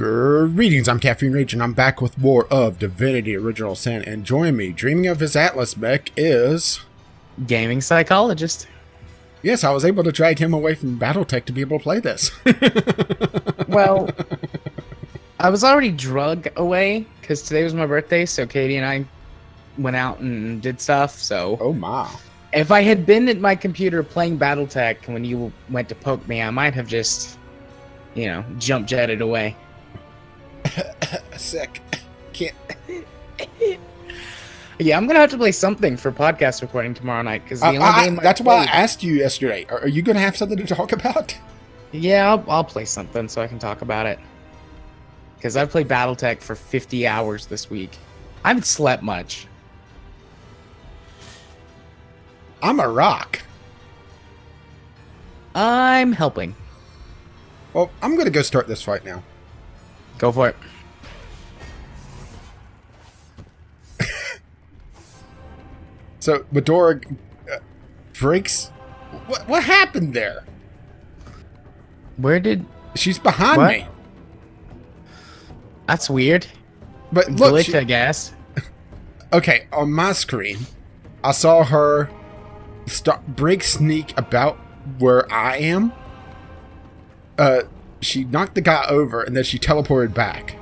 Greetings, I'm Caffeine Rage, and I'm back with more of Divinity Original Sin, and join me, dreaming of his Atlas mech, is... Gaming Psychologist. Yes, I was able to drag him away from Battletech to be able to play this. Well, I was already drug away, because today was my birthday, so Katie and I went out and did stuff, so... Oh my. If I had been at my computer playing Battletech when you went to poke me, I might have just, you know, jump jetted away. Sick. Can't... Yeah, I'm gonna have to play something for podcast recording tomorrow night, because the only game that's why I asked you yesterday. Are you going to have something to talk about? Yeah, I'll play something so I can talk about it. Because I've played Battletech for 50 hours this week. I haven't slept much. I'm a rock. I'm helping. Well, I'm going to go start this fight now. Go for it. So, Medora breaks... What happened there? Where did... She's behind What? me. That's weird. But look, Glitch, I guess. Okay, on my screen, I saw her break sneak about where I am. She knocked the guy over, and then she teleported back.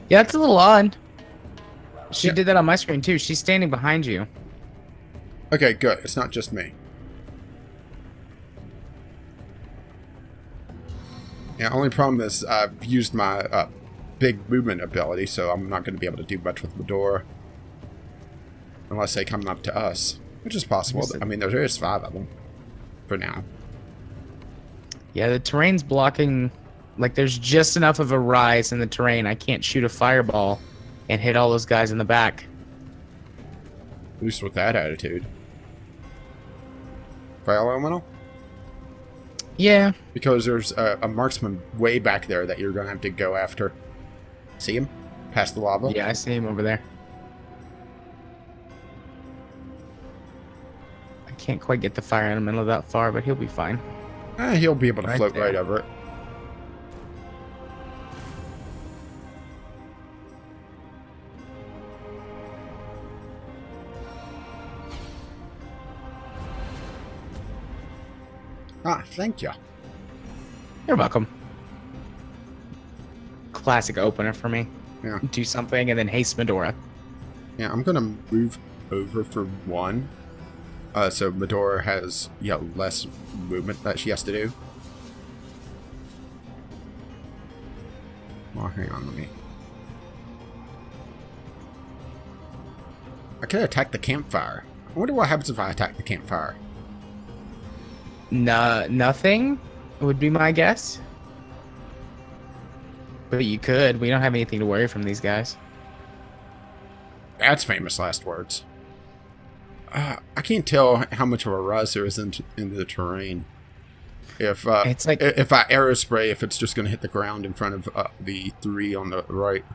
Yeah, that's a little odd. She Yeah. did that on my screen, too. She's standing behind you. Okay, good. It's not just me. Yeah, only problem is I've used my big movement ability, so I'm not going to be able to do much with Medora. Unless they come up to us. Which is possible. I mean, there is 5 of them. For now. Yeah, the terrain's blocking... Like, there's just enough of a rise in the terrain. I can't shoot a fireball and hit all those guys in the back. At least with that attitude. Fire elemental? Yeah. Because there's a marksman way back there that you're going to have to go after. See him? Past the lava? Yeah, I see him over there. I can't quite get the fire elemental that far, but he'll be fine. He'll be able to Right float there. right over it. Ah, thank you. You're welcome. Classic opener for me. Yeah. Do something and then haste Medora. Yeah, I'm gonna move over for 1. So Medora has, less movement that she has to do. Oh, hang on, let me... I could attack the campfire. I wonder what happens if I attack the campfire. Nothing would be my guess. But you could. We don't have anything to worry from these guys. That's famous last words. I can't tell how much of a rise there is into the terrain. If It's like- if I aerospray, if it's just going to hit the ground in front of the 3 on the right.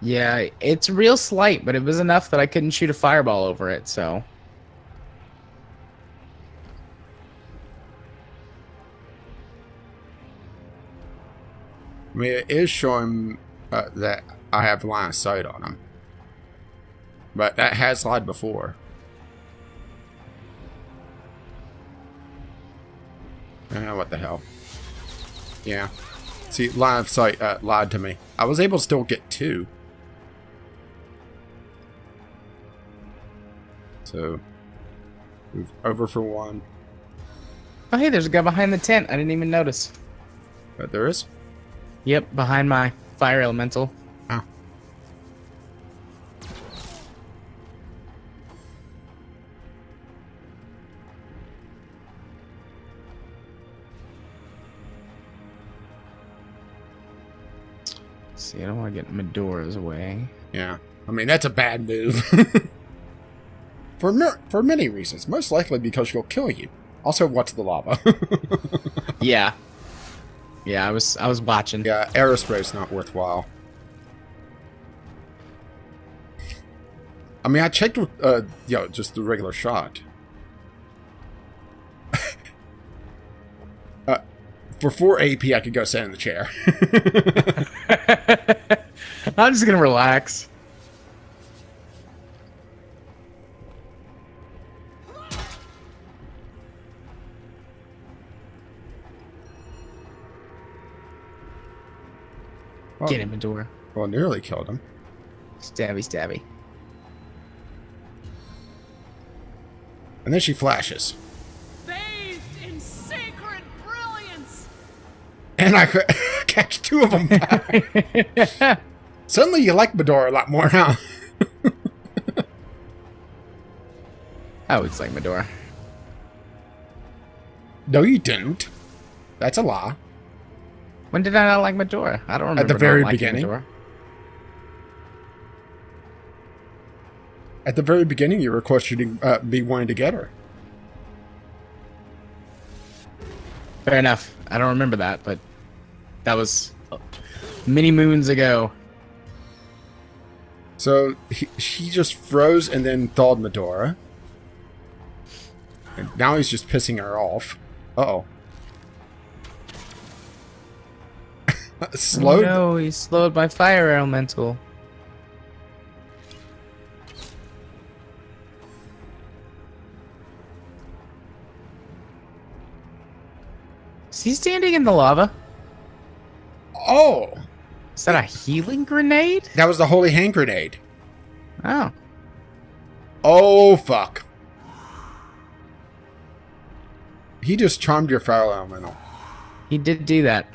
Yeah, it's real slight, but it was enough that I couldn't shoot a fireball over it, so... I mean, it is showing that I have line of sight on him. But that has lied before. What the hell? Yeah. See, line of sight lied to me. I was able to still get 2. So, move over for 1. Oh, hey, there's a guy behind the tent. I didn't even notice. But there is? Yep, behind my fire elemental. Oh. See, I don't want to get Medora's way. Yeah. I mean, that's a bad move. For many reasons. Most likely because she'll kill you. Also, what's the lava? Yeah. Yeah, I was watching. Yeah, aerospray's not worthwhile. I mean, I checked with, just the regular shot. For 4 AP, I could go sit in the chair. I'm just gonna relax. Well, Get him, Medora. well, nearly killed him. Stabby, stabby. And then she flashes. Bathed in sacred brilliance. And I could catch 2 of them back. Suddenly you like Medora a lot more, huh? I always like Medora. No, you didn't. That's a lie. When did I not like Medora? I don't remember. At the not very liking beginning? Medora. At the very beginning, you were questioning me wanting to get her. Fair enough. I don't remember that, but that was many moons ago. So he just froze and then thawed Medora. And now he's just pissing her off. Uh-oh. Slowed. Oh no, he's slowed by fire elemental. Is he standing in the lava? Oh! Is that a healing grenade? That was the holy hand grenade. Oh. Oh, fuck. He just charmed your fire elemental. He did do that.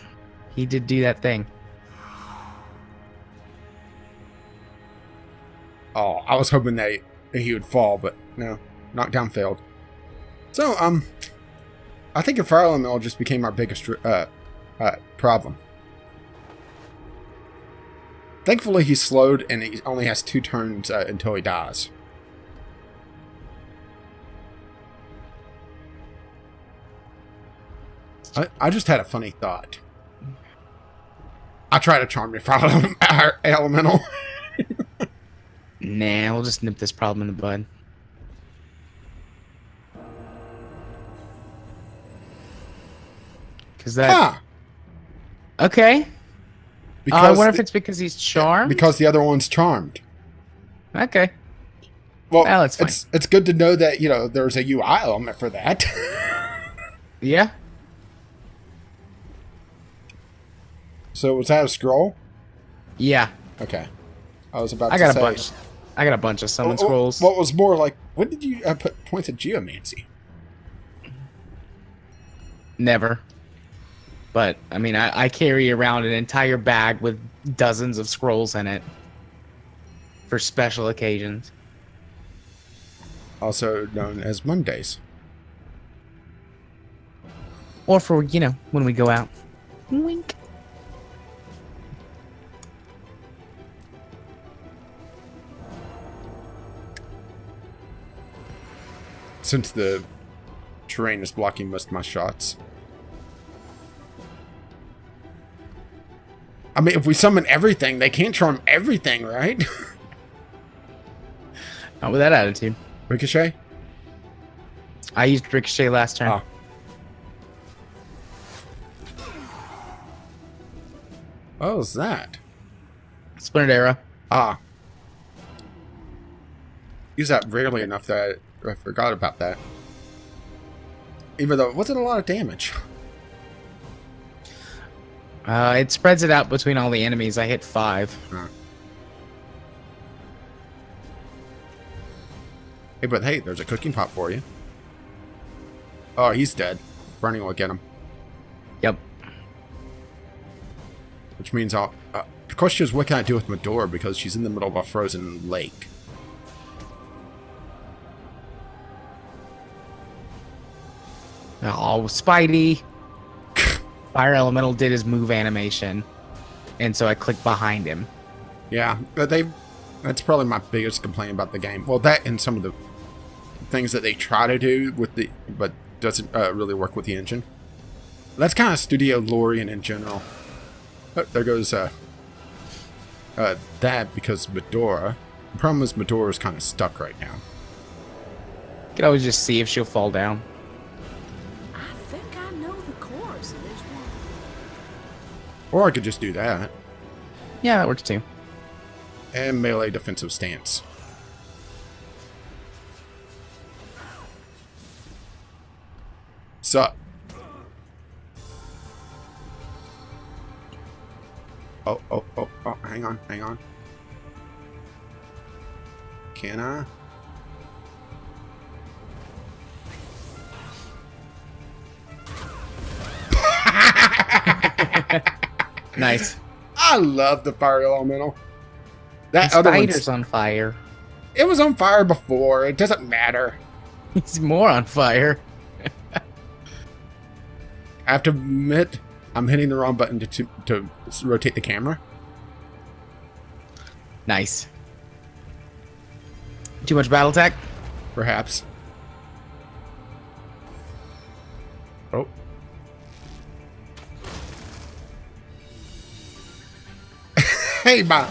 He did do that thing. Oh, I was hoping that he would fall, but no. Knockdown failed. So, I think your fire elemental just became our biggest problem. Thankfully, he's slowed, and he only has 2 turns until he dies. I just had a funny thought. I try to charm your fire elemental. Nah, we'll just nip this problem in the bud. Cause that. Huh. Okay. Because I wonder if it's because he's charmed. Because the other one's charmed. Okay. Well, that's fine. It's good to know that, you know, there's a UI element for that. Yeah. So was that a scroll? Yeah. Okay. I was about I to got say... a bunch. I got a bunch of summon scrolls. What was more like, when did you put points of geomancy? Never. But, I mean, I carry around an entire bag with dozens of scrolls in it. For special occasions. Also known as Mondays. Or for, you know, when we go out. Wink. Since the terrain is blocking most of my shots. I mean, if we summon everything, they can't charm everything, right? Not with that attitude. Ricochet? I used Ricochet last turn. Oh. What was that? Splintered Arrow. Ah. Use that rarely enough that I forgot about that. Even though it wasn't a lot of damage. It spreads it out between all the enemies. I hit 5. Huh. Hey, but hey, there's a cooking pot for you. Oh, he's dead. Burning will get him. Yep. Which means I'll... the question is, what can I do with Medora? Because she's in the middle of a frozen lake. Oh, Spidey. Fire Elemental did his move animation. And so I clicked behind him. Yeah, but that's probably my biggest complaint about the game. Well, that and some of the things that they try to do with the... but doesn't really work with the engine. That's kind of Studio Lorien in general. Oh, there goes that because Medora. The problem is Medora's kind of stuck right now. You could always just see if she'll fall down. think I know the chorus of this one. Or I could just do that. Yeah, that works too. And melee defensive stance. Sup? Oh, hang on. Can I? Nice. I love the fire elemental. That The other spider's one's... on fire. It was on fire before. It doesn't matter. He's more on fire. I have to admit, I'm hitting the wrong button to rotate the camera. Nice. Too much battle tech? Perhaps. Oh. Hey, ma.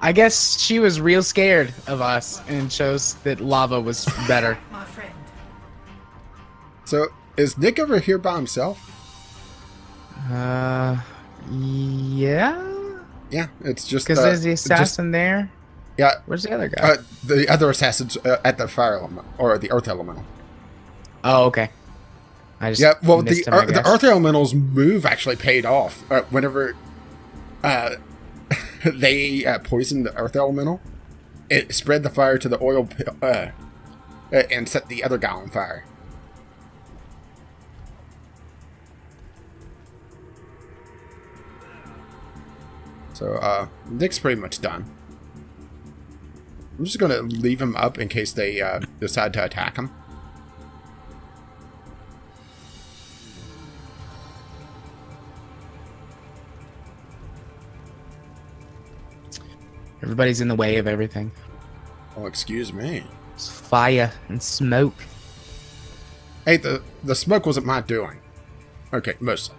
I guess she was real scared of us and chose that lava was better. My friend. So, is Nick over here by himself? Yeah? Yeah, it's just... Because there's the assassin there. Yeah. Where's the other guy? The other assassin's at the fire element, or the earth elemental. Oh, okay. I just Yeah, well, missed him, I the guess. earth elemental's move actually paid off. Whenever they poisoned the earth elemental, it spread the fire to the oil and set the other guy on fire. So, Nick's pretty much done. I'm just going to leave him up in case they decide to attack him. Everybody's in the way of everything. Oh, excuse me. It's fire and smoke. Hey, the smoke wasn't my doing. Okay, mostly.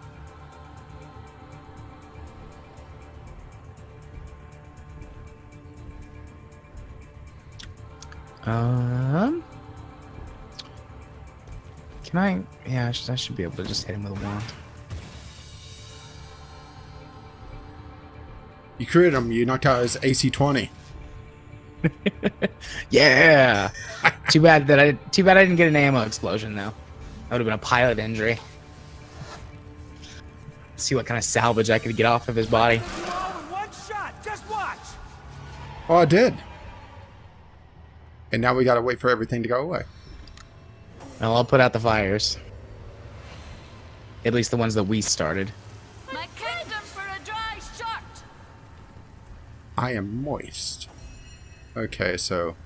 Can I? Yeah, I should be able to just hit him with a wand. You crit him. You knocked out his AC 20. Yeah. Too bad I didn't get an ammo explosion though. That would have been a pilot injury. See what kind of salvage I could get off of his body. One shot, just watch. Oh, I did. And now we gotta wait for everything to go away. Well, I'll put out the fires. At least the ones that we started. My kingdom for a dry shot. I am moist. Okay, so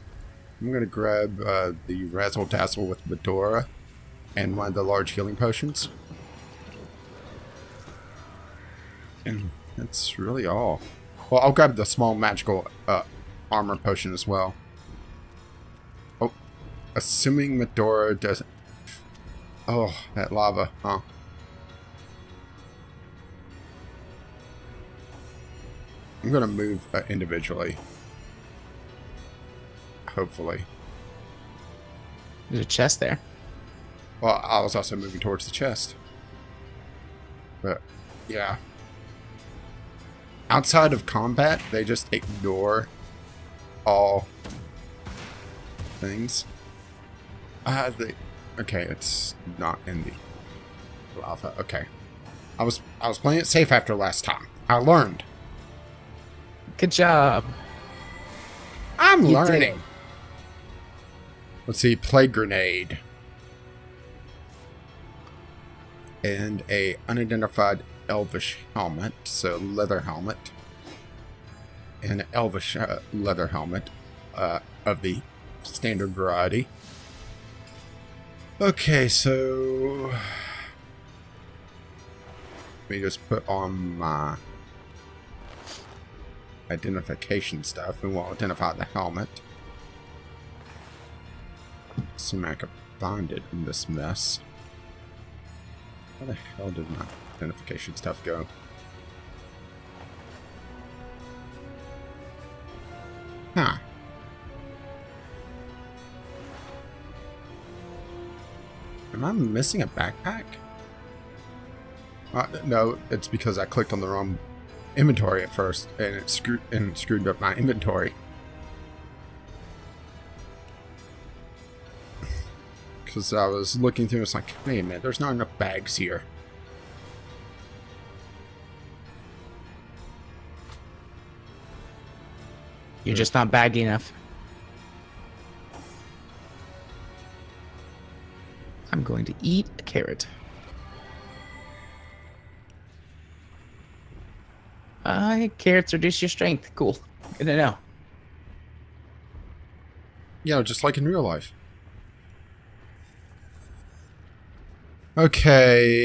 I'm gonna grab the Razzle Dazzle with Medora and one of the large healing potions. And that's really all. Well, I'll grab the small magical armor potion as well. Oh, assuming Medora doesn't... Oh, that lava, huh? I'm gonna move individually. Hopefully. There's a chest there. Well, I was also moving towards the chest. But, yeah. Outside of combat, they just ignore all things. Okay, it's not in the lava. Okay. I was playing it safe after last time. I learned. Good job. I'm You learning. did. Let's see, plague grenade. And a unidentified elvish helmet, so leather helmet. And an elvish leather helmet of the standard variety. Okay, so let me just put on my identification stuff and we'll identify the helmet. Assume I could find it in this mess. Where the hell did my identification stuff go? Huh. Am I missing a backpack? No, it's because I clicked on the wrong inventory at first, and it screwed up my inventory. Because I was looking through, it's like, wait a minute, there's not enough bags here. You're just not baggy enough. I'm going to eat a carrot. Carrots reduce your strength. Cool. Good to know. Yeah, just like in real life. Okay,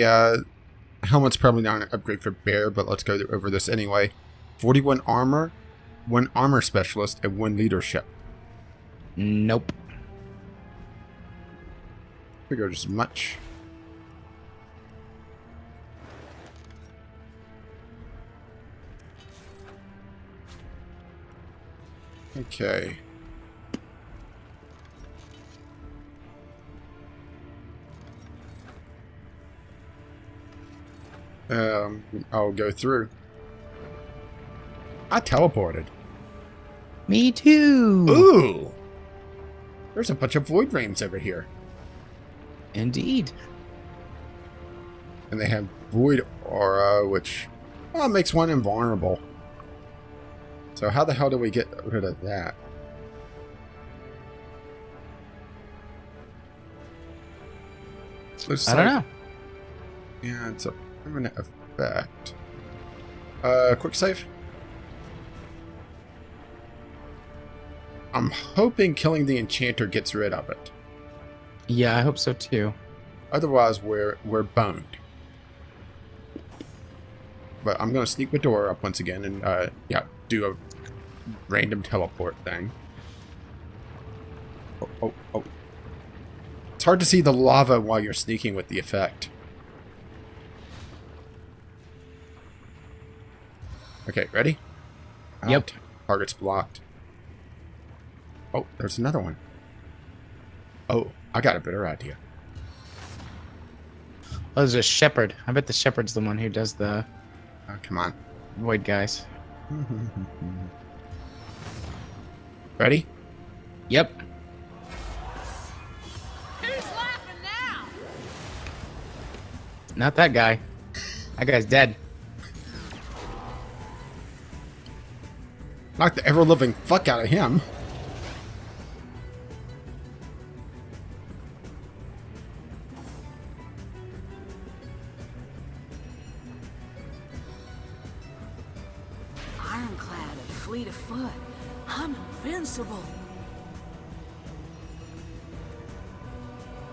helmet's probably not an upgrade for Bear, but let's go over this anyway. 41 armor, 1 armor specialist, and 1 leadership. Nope. Figured as much. Okay. I'll go through. I teleported. Me too. Ooh! There's a bunch of void rains over here. Indeed. And they have void aura, which makes one invulnerable. So how the hell do we get rid of that? I don't know. Yeah, it's a permanent effect. Quick save. I'm hoping killing the enchanter gets rid of it. Yeah, I hope so too. Otherwise, we're boned. But I'm gonna sneak the door up once again and yeah, do a random teleport thing. Oh. It's hard to see the lava while you're sneaking with the effect. Okay, ready? Yep. Target's blocked. Oh, there's another one. Oh, I got a better idea. Oh, there's a shepherd. I bet the shepherd's the one who does the Come on. void guys. Ready? Yep. Who's laughing now? Not that guy. That guy's dead. Knock the ever-living fuck out of him. Ironclad and fleet of foot. I'm invincible.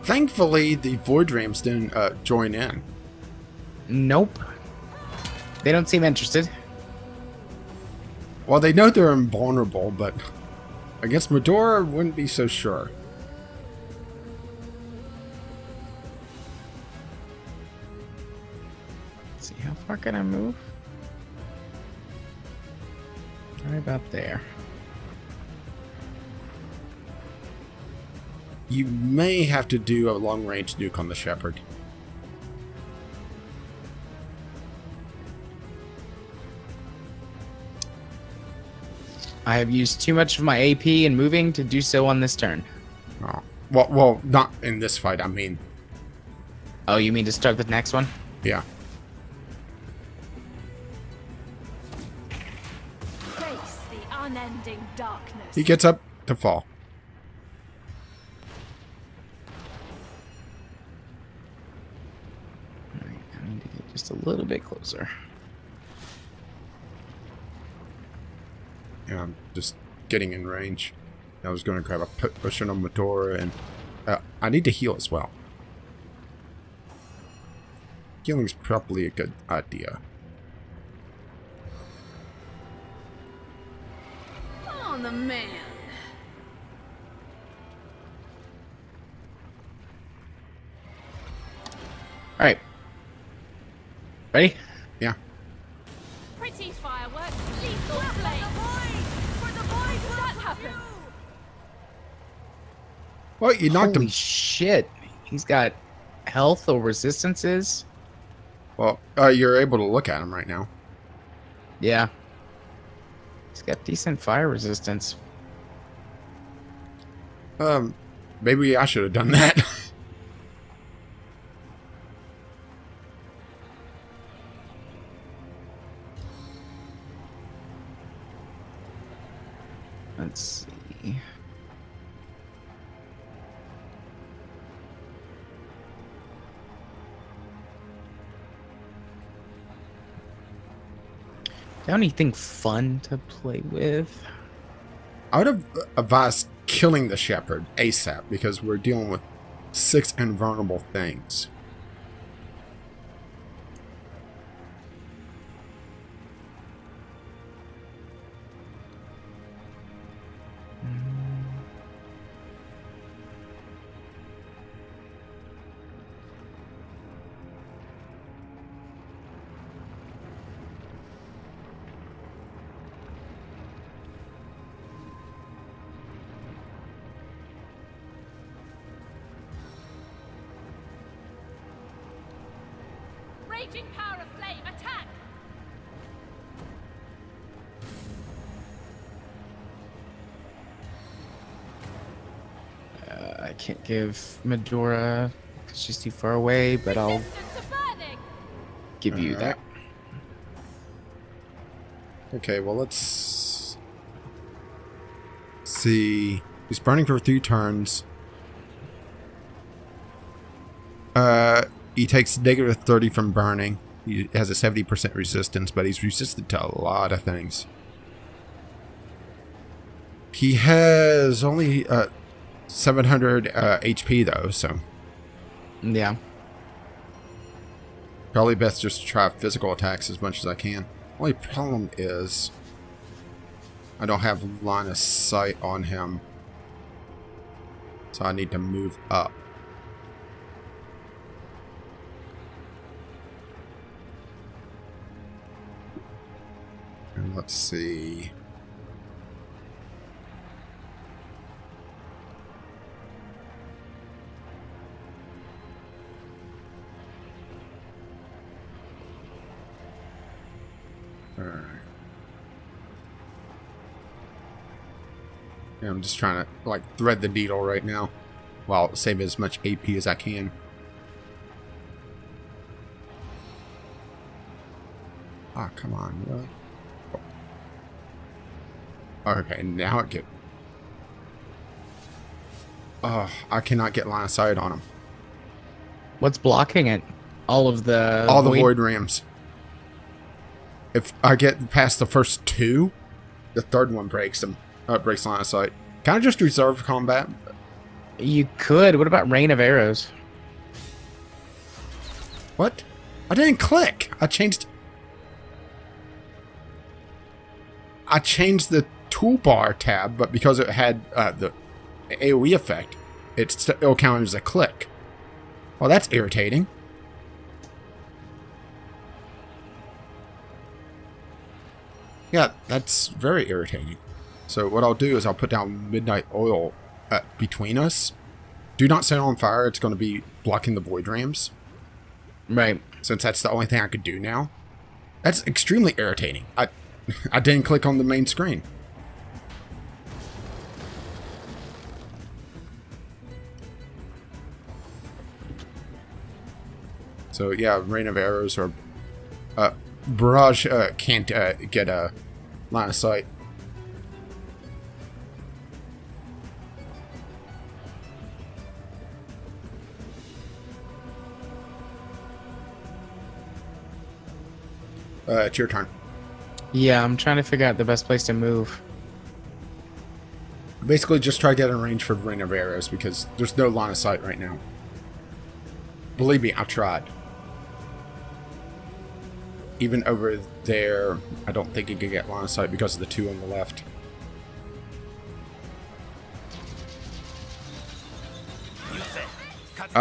Thankfully, the void rams didn't join in. Nope. They don't seem interested. Well, they know they're invulnerable, but against Medora, wouldn't be so sure. Let's see, how far can I move? Right about there. You may have to do a long-range nuke on the Shepherd. I have used too much of my AP in moving to do so on this turn. Oh. Well, not in this fight, I mean. Oh, you mean to start the next one? Yeah. Face the unending darkness. He gets up to fall. Alright, I need to get just a little bit closer. Yeah, I'm just getting in range. I was going to grab a potion on Medora, and I need to heal as well. Healing's probably a good idea. On the man. Alright. Ready? Yeah. Pretty fireworks. Lethal flame. For the boys, will that happen? Well, you knocked Holy him. shit. He's got health or resistance is. Well, you're able to look at him right now. Yeah. He's got decent fire resistance. Maybe I should have done that. Let's see. Got anything fun to play with? I would have advised killing the shepherd ASAP because we're dealing with 6 invulnerable things. Raging power of flame, attack! I can't give Medora because she's too far away, but I'll Resistance to burning! give you that. Okay, well, let's see. He's burning for 3 turns. He takes negative 30 from burning. He has a 70% resistance, but he's resistant to a lot of things. He has only 700 HP though, so Yeah. probably best just to try physical attacks as much as I can. Only problem is I don't have line of sight on him, so I need to move up. And let's see. Alright. Yeah, I'm just trying to like thread the needle right now while saving as much AP as I can. Ah, come on, really? Okay, now it get. Oh, I cannot get line of sight on him. What's blocking it? All of the All the void rams. If I get past the first 2, the third one breaks them. Breaks line of sight. Can I just reserve combat? You could. What about rain of arrows? What? I didn't click. I changed the toolbar tab, but because it had the AoE effect, it'll count as a click. Well, that's irritating. Yeah, that's very irritating. So what I'll do is I'll put down Midnight Oil between us. Do not set on fire. It's going to be blocking the void rams. Right. Since that's the only thing I could do now. That's extremely irritating. I didn't click on the main screen. So yeah, Rain of Arrows or Barrage can't get a line of sight. It's your turn. Yeah, I'm trying to figure out the best place to move. Basically, just try to get in range for Rain of Arrows because there's no line of sight right now. Believe me, I've tried. Even over there, I don't think you can get line of sight because of the 2 on the left.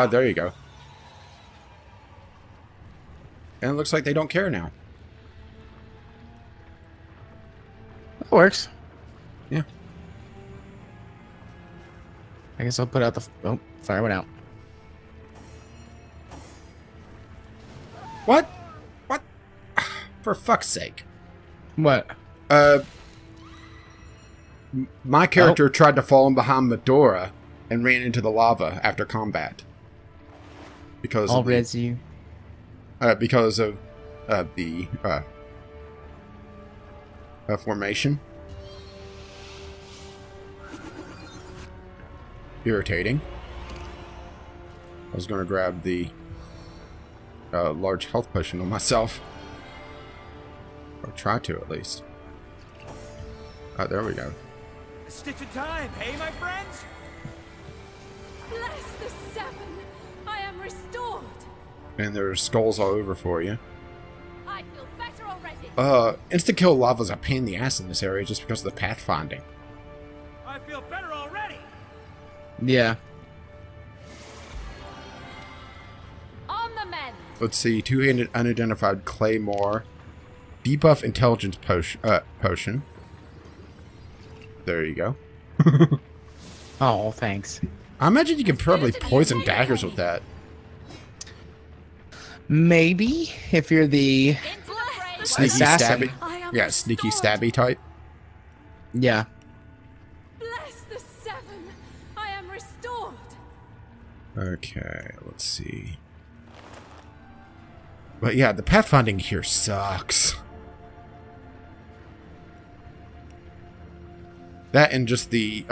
There you go. And it looks like they don't care now. That works. Yeah. I guess I'll put out the... Oh, fire went out. What? What? For fuck's sake. What? My character tried to fall in behind Medora and ran into the lava after combat. Because I'll of the, res you. because of the formation. Irritating. I was going to grab the large health potion on myself. Or try to, at least. There we go. A stitch of time, hey, my friends? Bless the seven. I am restored. And there's skulls all over for you. I feel better already. Insta-kill lava's a pain in the ass in this area just because of the pathfinding. I feel better already. Yeah. On the mend. Let's see, two-handed unidentified claymore. Debuff intelligence potion. There you go. Oh, thanks. I imagine you can probably poison daggers with that. Maybe if you're the Into the fray. Sneaky assassin. stabby. I am Yeah, sneaky restored. stabby type. Yeah. Bless the seven. I am restored. Okay, let's see. But yeah, the pathfinding here sucks. That and just the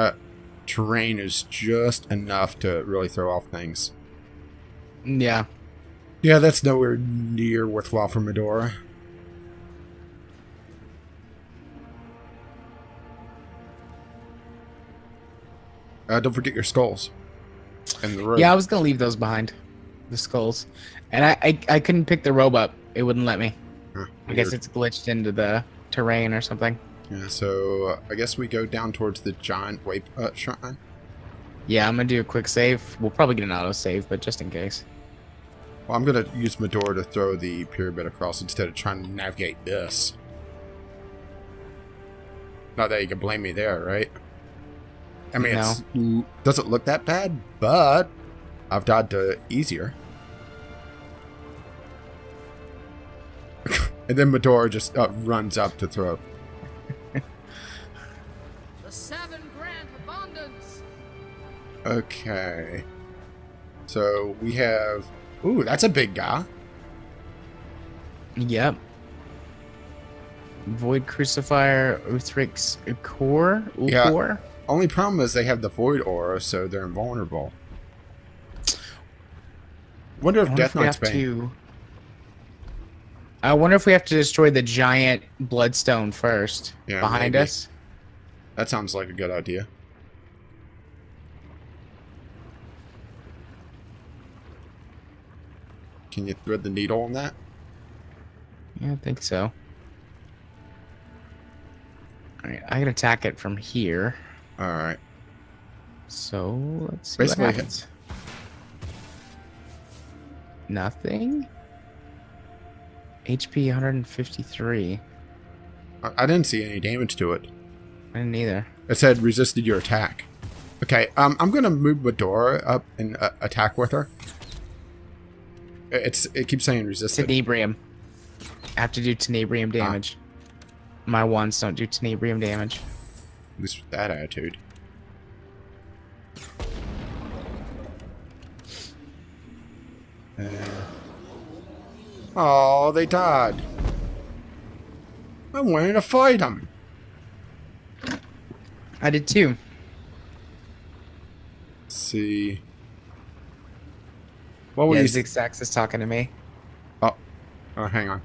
terrain is just enough to really throw off things. Yeah. Yeah, that's nowhere near worthwhile for Medora. Don't forget your skulls. And the rope. Yeah, I was gonna leave those behind, the skulls, and I couldn't pick the robe up. It wouldn't let me. Huh, I guess weird. it's glitched into the terrain or something. Yeah, so I guess we go down towards the giant wape shrine. Yeah, I'm gonna do a quick save. We'll probably get an auto save, but just in case. Well, I'm gonna use Medora to throw the pyramid across instead of trying to navigate this. Not that you can blame me there, right? I mean, No. it doesn't look that bad, but I've died to easier. And then Medora just runs up to throw. The seven grant abundance. Okay. So we have... Ooh, that's a big guy. Yep. Void Crucifier, Uthrix Core. Yeah. Ukor? Only problem is they have the Void Aura, so they're invulnerable. Wonder if Death Knight's Bane... I wonder if we have to destroy the giant bloodstone first. Yeah, behind maybe. us. That sounds like a good idea. Can you thread the needle on that? Yeah, I think so. Alright, I can attack it from here. Alright. So, let's see Basically, what happens. Nothing? HP 153. I didn't see any damage to it. I didn't either. It said resisted your attack. Okay, I'm gonna move Medora up and attack with her. It keeps saying resisted. Tenebrium. I have to do tenebrium damage. My wands don't do tenebrium damage. At least with that attitude. Oh, they died. I wanted to fight them. I did too. Let's see. What were Yeah, you? Zigzax is talking to me. Oh, hang on.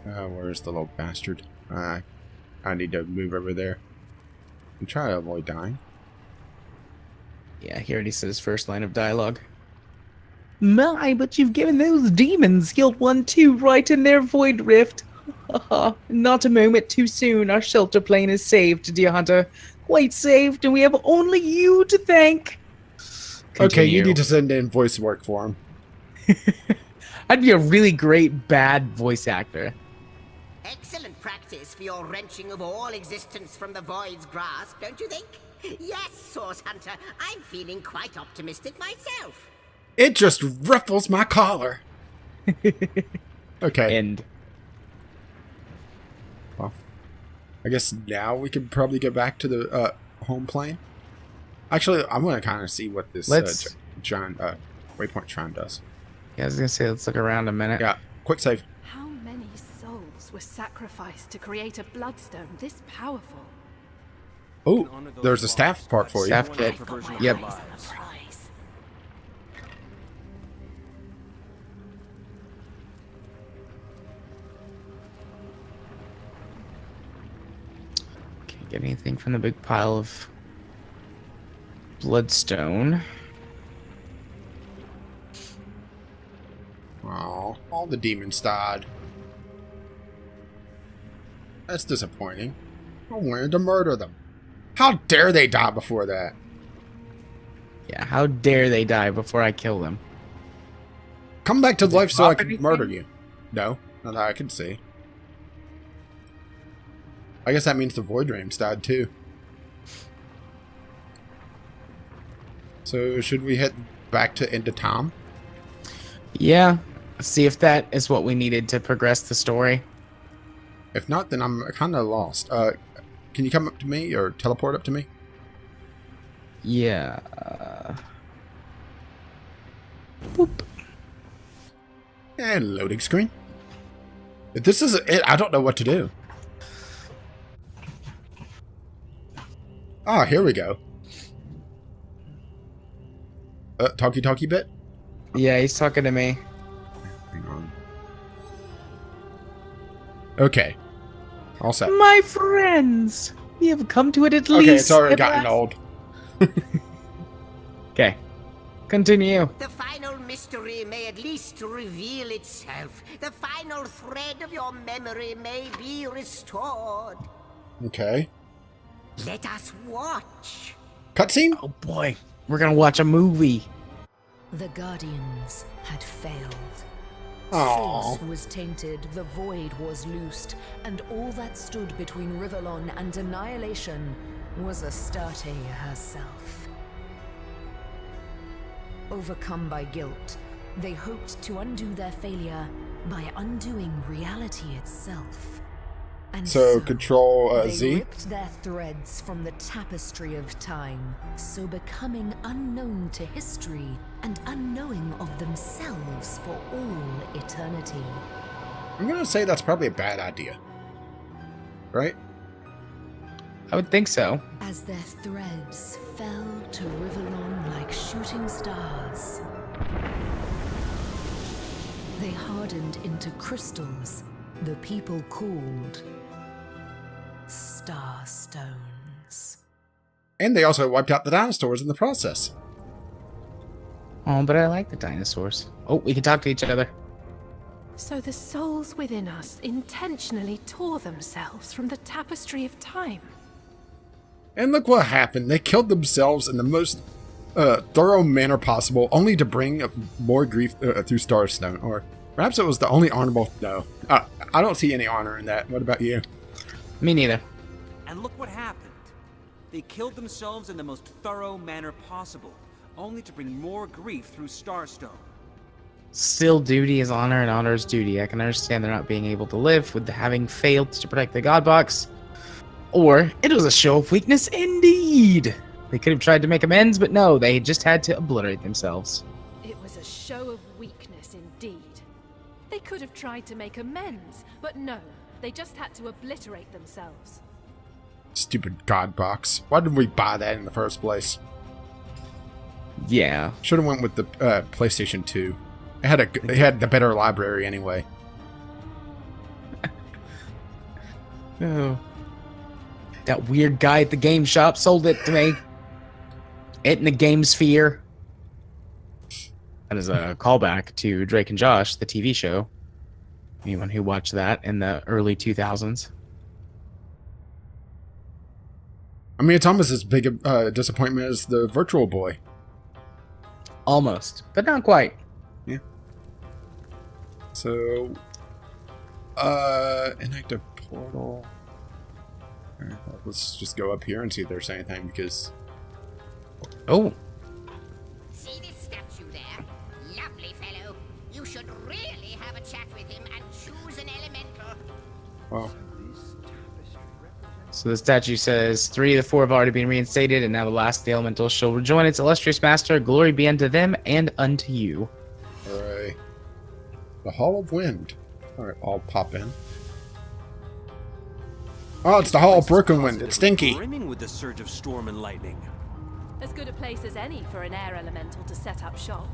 Where's the little bastard? I need to move over there and try to avoid dying. Yeah, he already said his first line of dialogue. My, but you've given those demons Guild 1-2 right in their void rift. Not a moment too soon. Our shelter plane is saved, dear hunter. Quite saved, and we have only you to thank. Okay, you Continue. need to send in voice work for him. I'd be a really great bad voice actor. Excellent practice for your wrenching of all existence from the void's grasp, don't you think? Yes, Source Hunter, I'm feeling quite optimistic myself. It just ruffles my collar. Okay. End. Well, I guess now we could probably get back to the home plane. Actually, I'm going to kind of see what this giant waypoint shrine does. Yeah, I was gonna say let's look around a minute. Yeah, quick save. How many souls were sacrificed to create a bloodstone this powerful? Oh, there's a staff part for you. Staff kit. I've got my Yep. eyes on the prize. Can't get anything from the big pile of bloodstone. Oh, all the demons died. That's disappointing. I wanted to murder them. How dare they die before that? Yeah, how dare they die before I kill them? Come back to life so I drop can anything? murder you. No, not that I can see. I guess that means the Void Rams died too. So should we head back to End of Time? Yeah. See if that is what we needed to progress the story. If not, then I'm kind of lost. Can you come up to me or teleport up to me? Yeah. Boop. And loading screen. If this is it, I don't know what to do. Ah, here we go. Talkie bit? Yeah, he's talking to me. Hang on. Okay. All set. My friends, we have come to it at least. Okay, it's already at gotten last. old. Okay, continue. The final mystery may at least reveal itself. The final thread of your memory may be restored. Okay. Let us watch. Cutscene? Oh boy, we're gonna watch a movie. The Guardians had failed. Aww. Source was tainted, the void was loosed, and all that stood between Rivellon and annihilation was Astarte herself. Overcome by guilt, they hoped to undo their failure by undoing reality itself. And So, control they Z? ripped their threads from the tapestry of time, so becoming unknown to history and unknowing of themselves for all eternity. I'm gonna say that's probably a bad idea. Right? I would think so. As their threads fell to Rivellon like shooting stars, they hardened into crystals the people called Starstones. And they also wiped out the dinosaurs in the process. Oh, but I like the dinosaurs. Oh, we can talk to each other. So the souls within us intentionally tore themselves from the tapestry of time. And look what happened. They killed themselves in the most thorough manner possible, only to bring more grief through Starstone. Or perhaps it was the only honorable... No. I don't see any honor in that. What about you? Me neither. And look what happened. They killed themselves in the most thorough manner possible, only to bring more grief through Starstone. Still, duty is honor and honor is duty. I can understand they're not being able to live with having failed to protect the God Box. Or, it was a show of weakness indeed. They could have tried to make amends, but no, they just had to obliterate themselves. It was a show of weakness indeed. They could have tried to make amends, but no, they just had to obliterate themselves. Stupid God Box. Why did we buy that in the first place? Yeah. Should have went with the PlayStation 2. It had the better library anyway. Oh. That weird guy at the game shop sold it to me. It in the Game Sphere. That is a callback to Drake and Josh, the TV show. Anyone who watched that in the early 2000s. I mean, it's almost as big a disappointment as the Virtual Boy. Almost, but not quite. Yeah. So, inactive portal. Alright, well, let's just go up here and see if there's anything, because... Oh, See this statue there? So the statue says, 3 of the 4 have already been reinstated, and now the last of the elementals shall rejoin its illustrious master. Glory be unto them and unto you. Alright. The Hall of Wind. Alright, I'll pop in. Oh, it's the Hall of Broken Wind. It's stinky. Brimming with the surge of storm and lightning. As good a place as any for an air elemental to set up shop.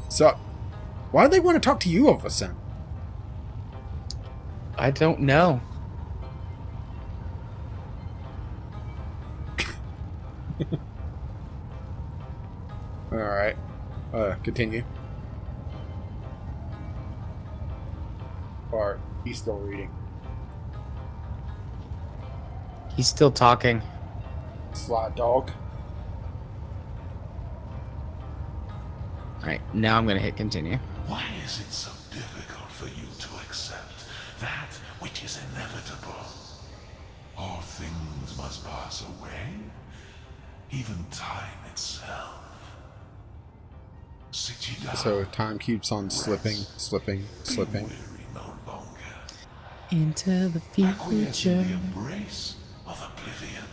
So, why do they want to talk to you all of a sudden? I don't know. Alright. Continue. Or he's still reading. He's still talking. Sly dog. Alright, now I'm going to hit continue. Why is it so difficult for you to accept that which is inevitable? All things must pass away, even time itself. Sit ye down. So time keeps on slipping. Be weary no longer. Into the Acquiesce in the future. embrace of oblivion,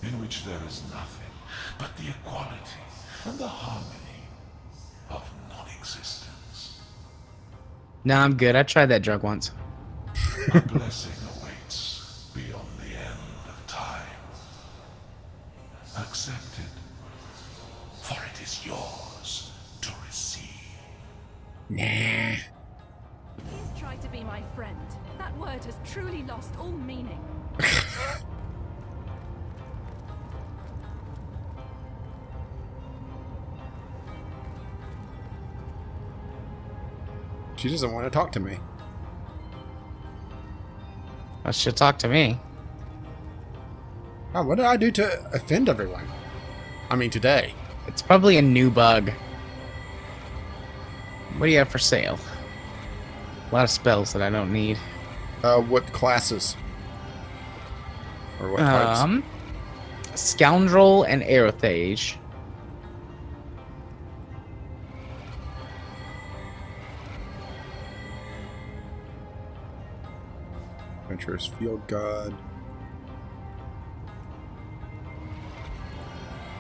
in which there is nothing but the equality and the harmony of non-existence. Nah, I'm good. I tried that drug once. A blessing awaits beyond the end of time. Accept it, for it is yours to receive. Nah. He's tried to be my friend. That word has truly lost all meaning. She doesn't want to talk to me. Well, she'll talk to me. Oh, what did I do to offend everyone? I mean, today. It's probably a new bug. What do you have for sale? A lot of spells that I don't need. What classes? Or what types? Scoundrel and Aerothage. Adventurous Field God.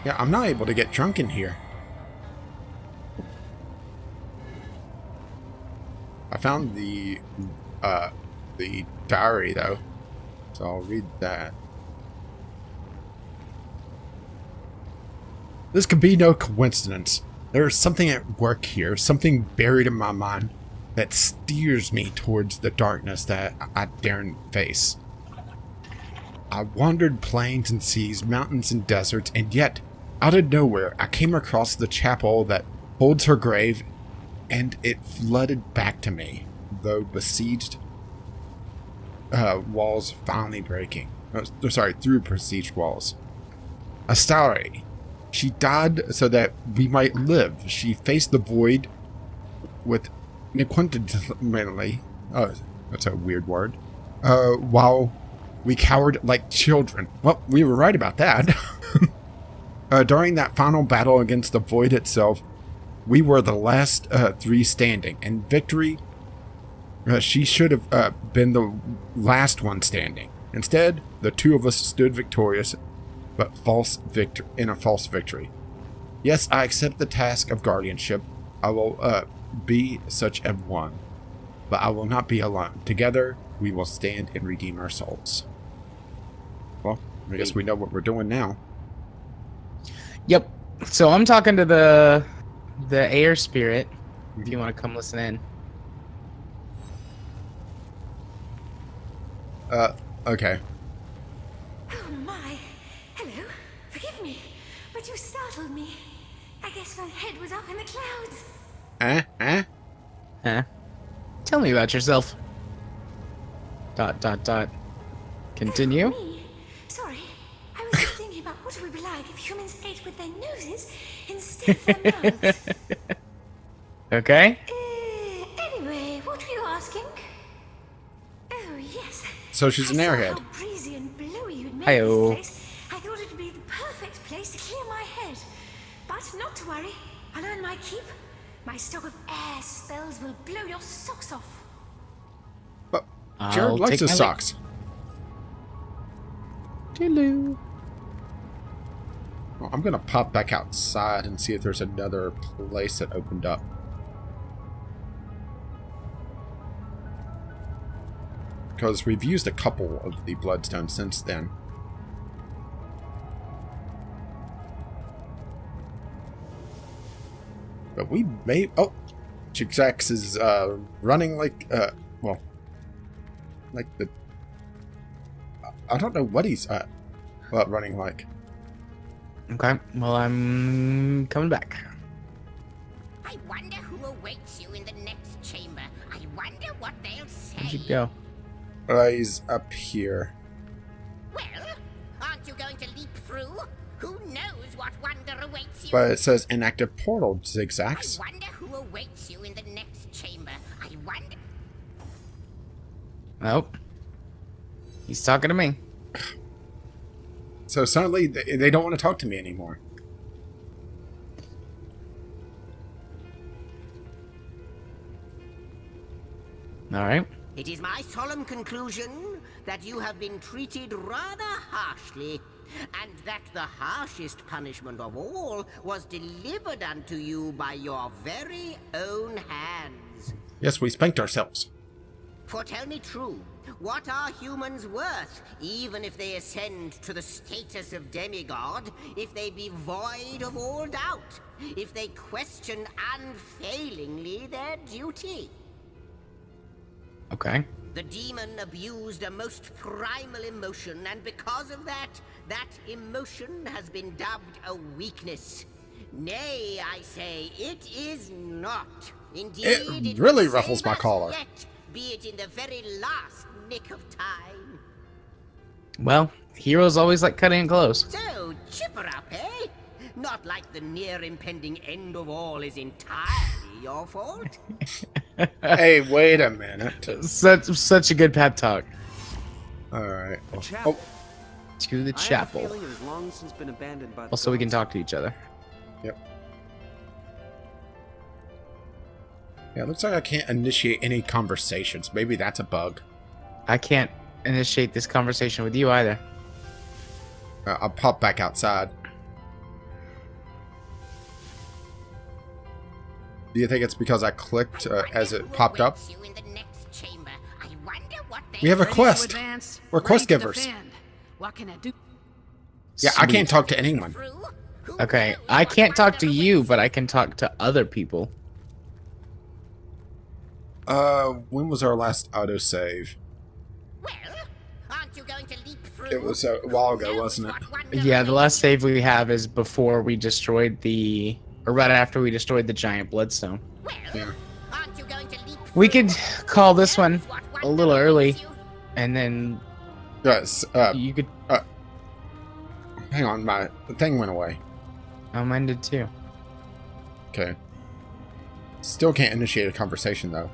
Yeah, I'm not able to get drunk in here. I found the diary though, so I'll read that. This could be no coincidence. There is something at work here, something buried in my mind that steers me towards the darkness that I daren't face. I wandered plains and seas, mountains and deserts, and yet, out of nowhere, I came across the chapel that holds her grave, and it flooded back to me, though besieged walls finally breaking. Through besieged walls. Astari. She died so that we might live. She faced the void with inequitability. Oh, that's a weird word. While we cowered like children. Well, we were right about that. During that final battle against the void itself, we were the last 3 standing. In victory, she should have been the last one standing. Instead, the 2 of us stood victorious, but in a false victory. Yes, I accept the task of guardianship. I will be such a one, but I will not be alone. Together, we will stand and redeem our souls. Well, I guess we know what we're doing now. Yep. So I'm talking to the air spirit. If you want to come listen in. Okay. Oh my. Hello. Forgive me, but you startled me. I guess my head was up in the clouds. Huh? Tell me about yourself. ... Continue. Me? Sorry. I was just thinking about what it would be like if humans ate with their noses instead of their mouths. Okay. Anyway, what were you asking? Oh, yes. So she's an airhead. I saw how breezy and blowy you'd made Hi-yo. this place. I thought it'd be the perfect place to clear my head. But not to worry. I'll earn my keep. My stock of air spells will blow your socks off. But I'll Jared likes take his my socks. Hello. Well, I'm going to pop back outside and see if there's another place that opened up. Because we've used a couple of the bloodstones since then. But we may... Oh! Chixax is running like... well... Like the... I don't know what he's running like. Okay, well, I'm coming back. I wonder who awaits you in the next chamber. I wonder what they'll say. Where'd you go? He's up here. Well, aren't you going to leap through? Who knows what wonder awaits you? But it says inactive portal, I Zigzags. wonder who awaits you in the next chamber. I wonder... Oh. He's talking to me. So suddenly they don't want to talk to me anymore. Alright. It is my solemn conclusion that you have been treated rather harshly, and that the harshest punishment of all was delivered unto you by your very own hands. Yes, we spanked ourselves. For tell me true, what are humans worth, even if they ascend to the status of demigod, if they be void of all doubt, if they question unfailingly their duty? Okay. The demon abused a most primal emotion, and because of that, that emotion has been dubbed a weakness. Nay, I say, it is not. Indeed, It it really will ruffles save my us collar. Yet, be it in the very last nick of time. Well, heroes always like cutting it close. So, chipper up, eh? Not like the near impending end of all is entirely your fault. Hey, wait a minute. Such a good pep talk. Alright. Chapel. To the I have a chapel. feeling it has long since been abandoned by the Also, we can gods. talk to each other. Yep. Yeah, it looks like I can't initiate any conversations. Maybe that's a bug. I can't initiate this conversation with you either. I'll pop back outside. Do you think it's because I clicked as it popped up? You in the next chamber. I wonder what they We have a Ready to quest. advance? We're Ready quest to givers. defend. What can I do? Yeah, I Sweet. can't talk to anyone. through. Who Okay, knows I what can't talk to wonder you, awaits but I can talk to other people. When was our last autosave? Well, aren't you going to leap through? It was a while Who ago, knows wasn't it? what wonder Yeah, the awaits last you? save we have is before we destroyed the... Or right after we destroyed the giant bloodstone. Well, Yeah. aren't you going to leap We through? could call this Who one knows what a wonder little early, awaits you? and then Yes. you could... Hang on, my thing went away. Oh, mine did too. Okay. Still can't initiate a conversation though.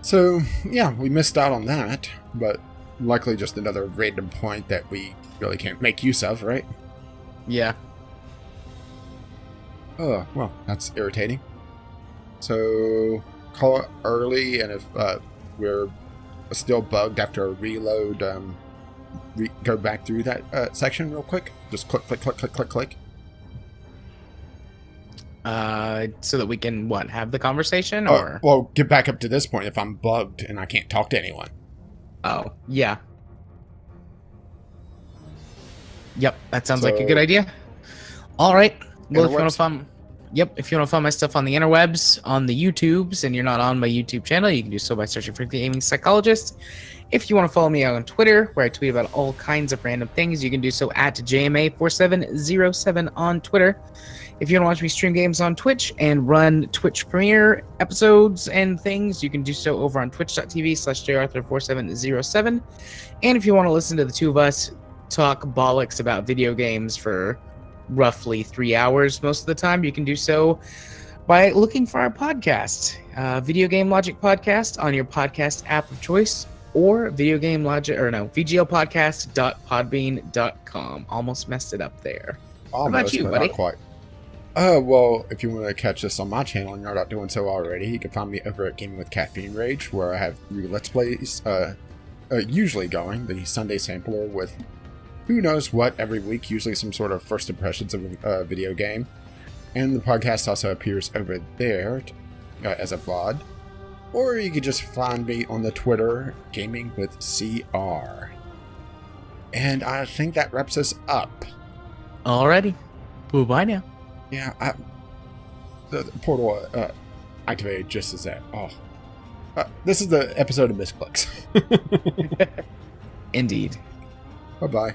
So yeah, we missed out on that, but likely just another random point that we really can't make use of, right? Yeah. Oh, well, that's irritating. So, call it early, and if we're still bugged after a reload, go back through that section real quick. Just click, click, click, click, click, click. So that we can, what, have the conversation, Oh, or... well, get back up to this point if I'm bugged and I can't talk to anyone. Oh, yeah. Yep, that sounds like a So- good idea. All right. Well, if you want Interwebs? to find... Yep, if you want to find my stuff on the interwebs, on the YouTubes, and you're not on my YouTube channel, you can do so by searching for the Aiming Psychologist. If you want to follow me out on Twitter, where I tweet about all kinds of random things, you can do so at JMA4707 on Twitter. If you want to watch me stream games on Twitch and run Twitch premiere episodes and things, you can do so over on twitch.tv/jarthur4707. And if you want to listen to the two of us talk bollocks about video games for roughly 3 hours most of the time, you can do so by looking for our podcast, Video Game Logic Podcast, on your podcast app of choice, or VGLpodcast.podbean.com. Almost messed it up there. Almost, about you, but buddy? not quite. Well, if you want to catch this on my channel and you're not doing so already, you can find me over at Gaming with Caffeine Rage, where I have 3 Let's Plays, usually going, the Sunday Sampler with who knows what every week, usually some sort of first impressions of a video game. And the podcast also appears over there as a VOD. Or you could just find me on the Twitter, Gaming with CR. And I think that wraps us up. Alrighty. Bye now. Yeah, the portal activated just as that. Oh. This is the episode of Misclicks. Indeed. Bye-bye.